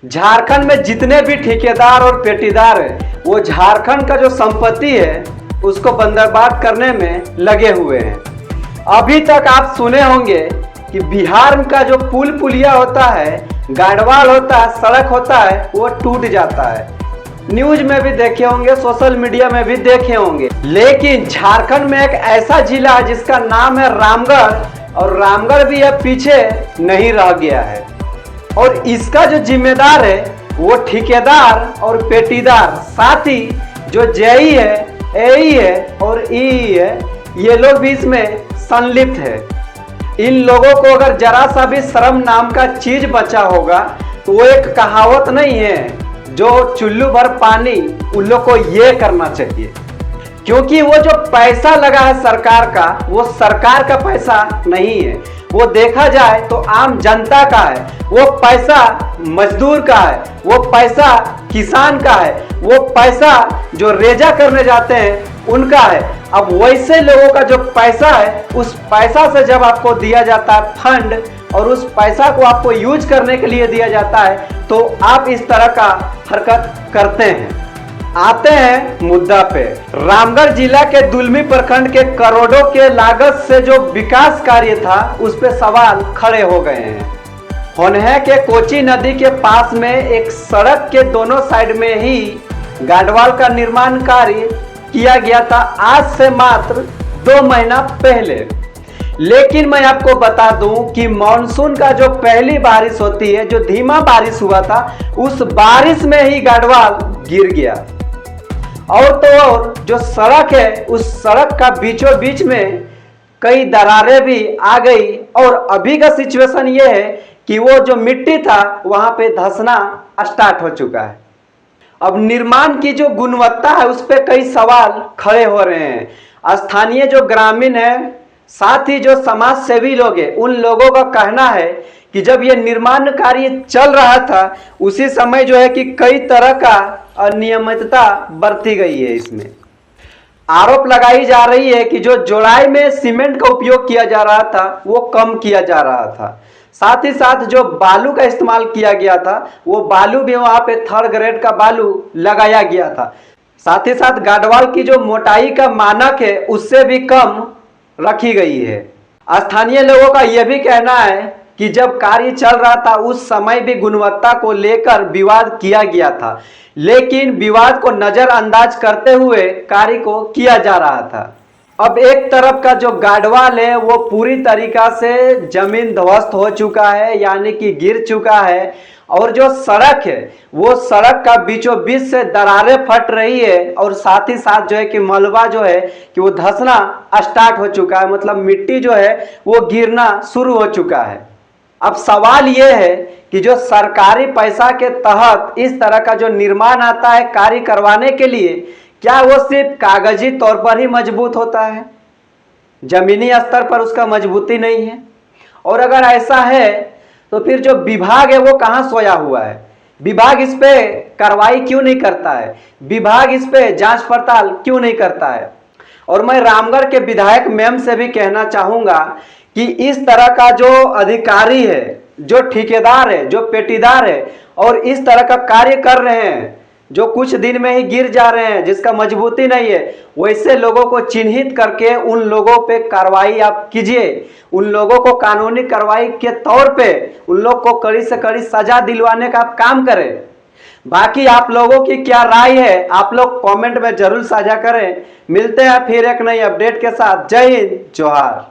झारखंड में जितने भी ठेकेदार और पेटीदार हैं वो झारखंड का जो संपत्ति है उसको बंदरबांट करने में लगे हुए हैं। अभी तक आप सुने होंगे कि बिहार का जो पुल पुलिया होता है, गाड़वाल होता है, सड़क होता है, वो टूट जाता है। न्यूज में भी देखे होंगे, सोशल मीडिया में भी देखे होंगे। लेकिन झारखंड में एक ऐसा जिला है जिसका नाम है रामगढ़, और रामगढ़ भी अब पीछे नहीं रह गया है। और इसका जो जिम्मेदार है वो ठेकेदार और पेटीदार, साथ ही जो जेई है, एई है और ई है, ये लोग भी इसमें संलिप्त है। इन लोगों को अगर जरा सा भी शर्म नाम का चीज बचा होगा तो वो एक कहावत नहीं है जो चुल्लू भर पानी, उन लोग को ये करना चाहिए। क्योंकि वो जो पैसा लगा है सरकार का, वो सरकार का पैसा नहीं है, वो देखा जाए तो आम जनता का है। वो पैसा मजदूर का है, वो पैसा किसान का है, वो पैसा जो रेजा करने जाते हैं उनका है। अब वैसे लोगों का जो पैसा है, उस पैसा से जब आपको दिया जाता है फंड और उस पैसा को आपको यूज करने के लिए दिया जाता है, तो आप इस तरह का हरकत करते हैं। आते हैं मुद्दा पे। रामगढ़ जिला के दुलमी प्रखंड के करोड़ों के लागत से जो विकास कार्य था उस पे सवाल खड़े हो गए हैं। होन्हे के कोची नदी के पास में एक सड़क के दोनों साइड में ही गाडवाल का निर्माण कार्य किया गया था, आज से मात्र 2 महीना पहले। लेकिन मैं आपको बता दूं कि मानसून का जो पहली बारिश होती है, जो धीमा बारिश हुआ था, उस बारिश में ही गाडवाल गिर गया। और तो और जो सड़क है, उस सड़क का बीचों बीच में कई दरारें भी आ गई। और अभी का सिचुएशन ये है कि वो जो मिट्टी था वहां पे धंसना स्टार्ट हो चुका है। अब निर्माण की जो गुणवत्ता है उस पर कई सवाल खड़े हो रहे हैं। स्थानीय जो ग्रामीण है, साथ ही जो समाज सेवी लोग हैं, उन लोगों का कहना है कि जब ये निर्माण कार्य चल रहा था उसी समय जो है कि कई तरह का अनियमितता बरती गई है। इसमें आरोप लगाई जा रही है कि जो जोड़ाई में सीमेंट का उपयोग किया जा रहा था वो कम किया जा रहा था। साथ ही साथ जो बालू का इस्तेमाल किया गया था वो बालू भी वहां पे 3rd ग्रेड का बालू लगाया गया था। साथ ही साथ गाडवाल की जो मोटाई का मानक है उससे भी कम रखी गई है। स्थानीय लोगों का यह भी कहना है कि जब कार्य चल रहा था उस समय भी गुणवत्ता को लेकर विवाद किया गया था, लेकिन विवाद को नजरअंदाज करते हुए कार्य को किया जा रहा था। अब एक तरफ का जो गाडवाल है वो पूरी तरीका से जमीन ध्वस्त हो चुका है, यानी कि गिर चुका है। और जो सड़क है वो सड़क का बीचों बीच से दरारें फट रही है, और साथ ही साथ जो है कि मलबा जो है कि वो धंसना स्टार्ट हो चुका है, मतलब मिट्टी जो है वो गिरना शुरू हो चुका है। अब सवाल ये है कि जो सरकारी पैसा के तहत इस तरह का जो निर्माण आता है कार्य करवाने के लिए, क्या वो सिर्फ कागजी तौर पर ही मजबूत होता है, जमीनी स्तर पर उसका मजबूती नहीं है? और अगर ऐसा है तो फिर जो विभाग है वो कहाँ सोया हुआ है? विभाग इस पे कार्रवाई क्यों नहीं करता है? विभाग इस पे जांच पड़ताल क्यों नहीं करता है? और मैं रामगढ़ के विधायक मैम से भी कहना चाहूंगा कि इस तरह का जो अधिकारी है, जो ठेकेदार है, जो पेटीदार है और इस तरह का कार्य कर रहे हैं, जो कुछ दिन में ही गिर जा रहे हैं, जिसका मजबूती नहीं है, वैसे लोगों को चिन्हित करके उन लोगों पे कार्रवाई आप कीजिए। उन लोगों को कानूनी कार्रवाई के तौर पे उन लोग को कड़ी से कड़ी सजा दिलवाने का आप काम करें। बाकी आप लोगों की क्या राय है आप लोग कमेंट में जरूर साझा करें। मिलते हैं फिर एक नई अपडेट के साथ। जय हिंद, जोहार।